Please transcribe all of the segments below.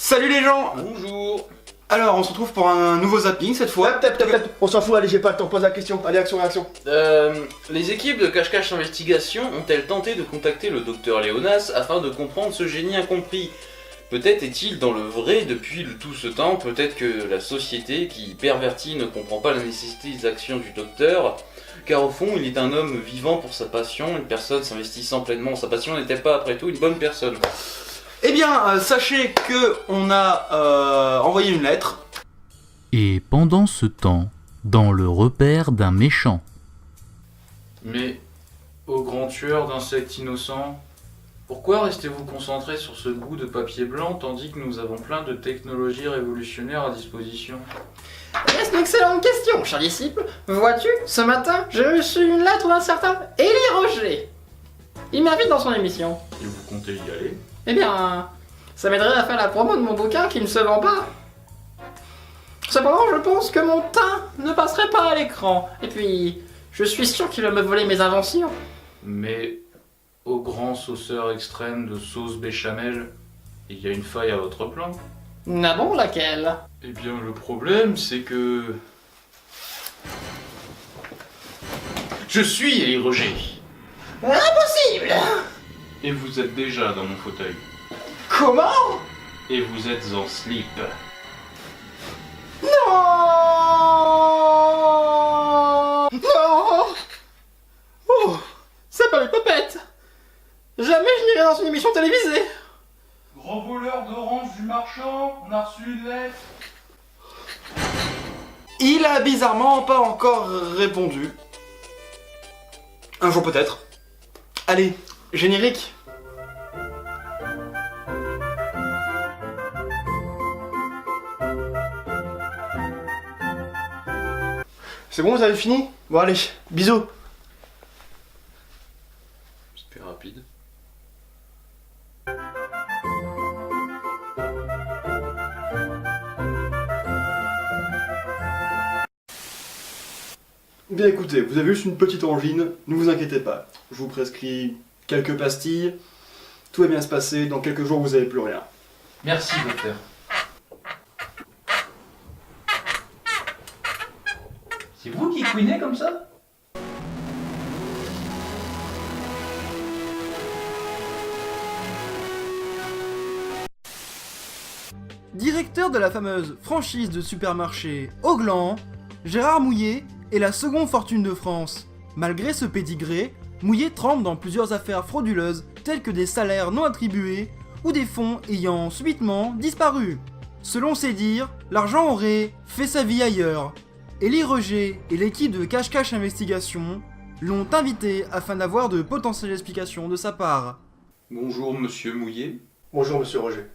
Salut les gens. Bonjour. Alors on se retrouve pour un nouveau zapping cette fois. Tap. On s'en fout, allez, j'ai pas le temps, pose la question. Allez, action. Les équipes de Cache-Cache Investigation ont-elles tenté de contacter le docteur Léonas afin de comprendre ce génie incompris? Peut-être est-il dans le vrai depuis tout ce temps, peut-être que la société qui pervertit ne comprend pas la nécessité des actions du docteur, car au fond il est un homme vivant pour sa passion, une personne s'investissant pleinement en sa passion n'était pas après tout une bonne personne. Eh bien, sachez que on a envoyé une lettre. Et pendant ce temps, dans le repère d'un méchant. Mais, ô grand tueur d'insectes innocents, pourquoi restez-vous concentré sur ce bout de papier blanc tandis que nous avons plein de technologies révolutionnaires à disposition? C'est une excellente question, cher disciple. Vois-tu, ce matin, j'ai reçu une lettre d'un certain Élie Roger. Il m'invite dans son émission. Et vous comptez y aller? Eh bien, ça m'aiderait à faire la promo de mon bouquin qui ne se vend pas. Cependant, je pense que mon teint ne passerait pas à l'écran. Et puis, je suis sûr qu'il va me voler mes inventions. Mais, ô grand sauceur extrême de sauce béchamel, il y a une faille à votre plan. Ah bon, laquelle? Eh bien, le problème, c'est que... Je suis Élie Roger. Impossible! Et vous êtes déjà dans mon fauteuil. Comment? Et vous êtes en slip. Non! Non! Oh! C'est pas une popette! Jamais je n'irai dans une émission télévisée! Grand voleur d'orange du marchand, on a reçu une lettre. Il a bizarrement pas encore répondu. Un jour peut-être. Allez, générique. C'est bon, vous avez fini? Bon, allez, bisous. C'était rapide. Bien écoutez, vous avez juste une petite angine, ne vous inquiétez pas. Je vous prescris quelques pastilles, tout va bien se passer, dans quelques jours vous n'avez plus rien. Merci, docteur. C'est vous qui couinez comme ça? Directeur de la fameuse franchise de supermarché Auglan, Gérard Mouillet est la seconde fortune de France. Malgré ce pédigré, Mouillet trempe dans plusieurs affaires frauduleuses telles que des salaires non attribués ou des fonds ayant subitement disparu. Selon ses dires, l'argent aurait fait sa vie ailleurs. Élie Roger et l'équipe de Cache-Cache Investigation l'ont invité afin d'avoir de potentielles explications de sa part. Bonjour, monsieur Mouillet. Bonjour monsieur Roger.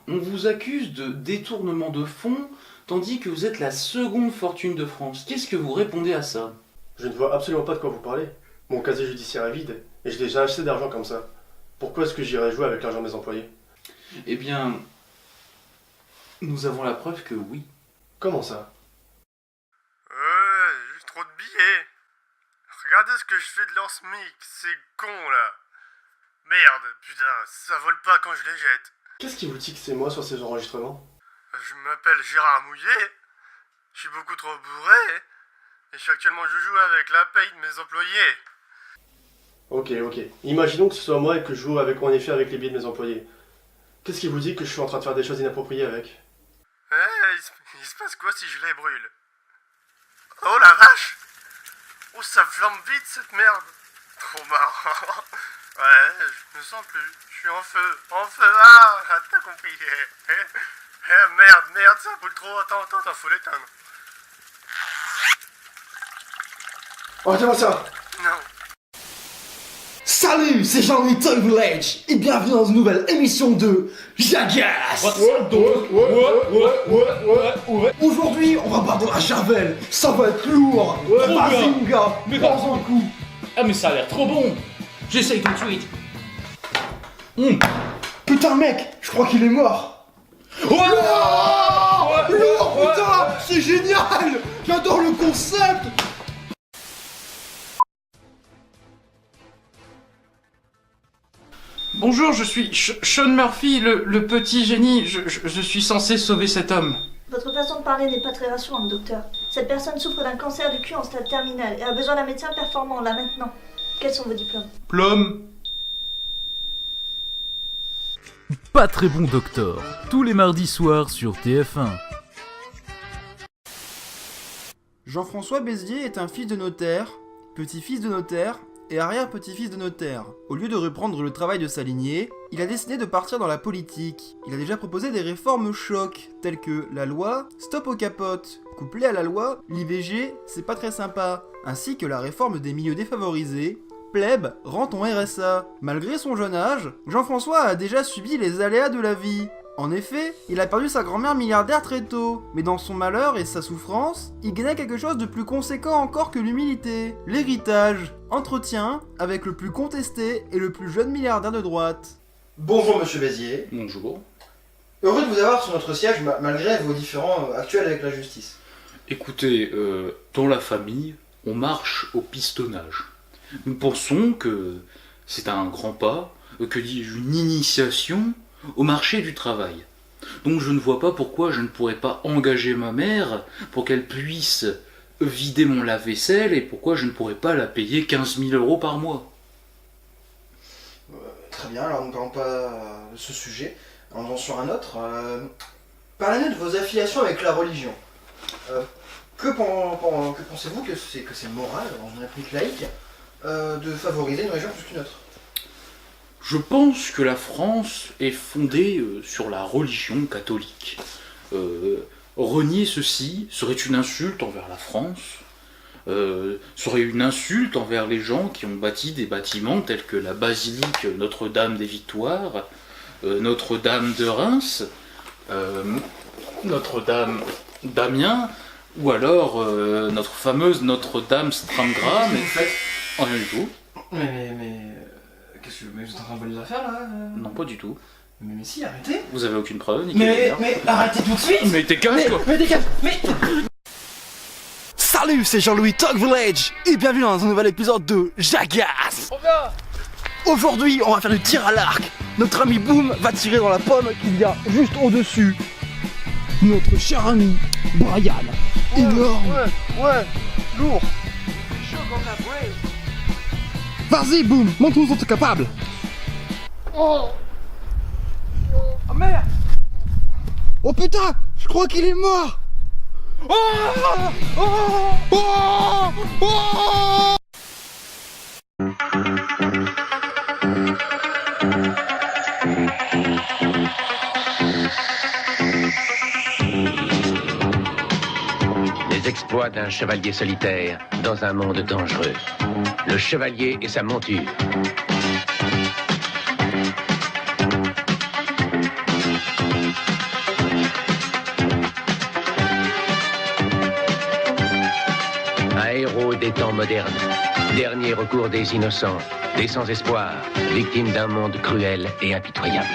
On vous accuse de détournement de fonds, tandis que vous êtes la seconde fortune de France. Qu'est-ce que vous répondez à ça? Je ne vois absolument pas de quoi vous parlez. Mon casier judiciaire est vide, et j'ai déjà assez d'argent comme ça. Pourquoi est-ce que j'irais jouer avec l'argent de mes employés? Eh bien, nous avons la preuve que oui. Comment ça? J'ai trop de billets. Regardez ce que je fais de leur SMIC, c'est con là. Merde, putain, ça vole pas quand je les jette. Qu'est-ce qui vous dit que c'est moi sur ces enregistrements? Je m'appelle Gérard Mouillet, je suis beaucoup trop bourré, et je suis actuellement joujou avec la paye de mes employés. Ok. Imaginons que ce soit moi et que je joue en effet avec les billets de mes employés. Qu'est-ce qui vous dit que je suis en train de faire des choses inappropriées avec? Il se passe quoi si je les brûle? Oh la vache! Oh, ça flambe vite cette merde! Trop marrant! Ouais, je me sens plus. Je suis en feu! Ah, t'as compris! Merde, ça brûle trop! Attends, faut l'éteindre! Arrêtez-moi ça! Non! Salut, c'est Jean-Louis Toy Village et bienvenue dans une nouvelle émission de Jackass. Aujourd'hui, on va boire de la javel, ça va être lourd. Vas-y mon gars, prends un coup. Ah mais ça a l'air trop bon. J'essaye tout de suite. Putain mec, je crois qu'il est mort. Oh Lourd, putain, c'est génial. J'adore le concept. Bonjour, je suis Sean Murphy, le petit génie. Je suis censé sauver cet homme. Votre façon de parler n'est pas très rassurante, docteur. Cette personne souffre d'un cancer du cul en stade terminal et a besoin d'un médecin performant, là, maintenant. Quels sont vos diplômes? Plum. Pas très bon docteur, tous les mardis soirs sur TF1. Jean-François Béziers est un fils de notaire, petit-fils de notaire et arrière-petit-fils de notaire. Au lieu de reprendre le travail de sa lignée, il a décidé de partir dans la politique. Il a déjà proposé des réformes chocs, telles que la loi Stop aux capotes, couplée à la loi l'IVG, c'est pas très sympa, ainsi que la réforme des milieux défavorisés, plèbe, rend ton RSA. Malgré son jeune âge, Jean-François a déjà subi les aléas de la vie. En effet, il a perdu sa grand-mère milliardaire très tôt, mais dans son malheur et sa souffrance, il gagnait quelque chose de plus conséquent encore que l'humilité, l'héritage. Entretien avec le plus contesté et le plus jeune milliardaire de droite. Bonjour Monsieur Béziers. Bonjour. Heureux de vous avoir sur notre siège malgré vos différends actuels avec la justice. Écoutez, dans la famille, on marche au pistonnage. Nous pensons que c'est un grand pas, que dis-je, une initiation au marché du travail. Donc je ne vois pas pourquoi je ne pourrais pas engager ma mère pour qu'elle puisse vider mon lave-vaisselle et pourquoi je ne pourrais pas la payer 15 000 € par mois. Très bien, alors nous ne parlons pas de ce sujet. Allons sur un autre. Parlez-nous de vos affiliations avec la religion. Que pensez-vous que c'est moral, dans une république laïque, de favoriser une religion plus qu'une autre? Je pense que la France est fondée sur la religion catholique. Renier ceci serait une insulte envers la France, serait une insulte envers les gens qui ont bâti des bâtiments tels que la basilique Notre-Dame des Victoires, Notre-Dame de Reims, Notre-Dame d'Amiens, ou alors notre fameuse Notre-Dame Strangram. Qu'est-ce que vous faites? Rien du tout. Qu'est-ce que vous êtes en train de voler des affaires là? Non, pas du tout. Mais si, arrêtez! Vous avez aucune preuve, Mais arrêtez tout de suite! Mais t'es cash, toi! Mais dégage! Mais... Salut, c'est Jean-Louis Talk Village et bienvenue dans un nouvel épisode de Jackass. Aujourd'hui, on va faire du tir à l'arc. Notre ami Boom va tirer dans la pomme qu'il y a juste au-dessus. Notre cher ami Brian. Énorme. Ouais, lourd. Vas-y, Boom, montre-nous ton capable. Oh merde. Oh putain, je crois qu'il est mort. Les exploits d'un chevalier solitaire dans un monde dangereux. Le chevalier et sa monture. Un héros des temps modernes. Dernier recours des innocents, des sans espoir, victimes d'un monde cruel et impitoyable.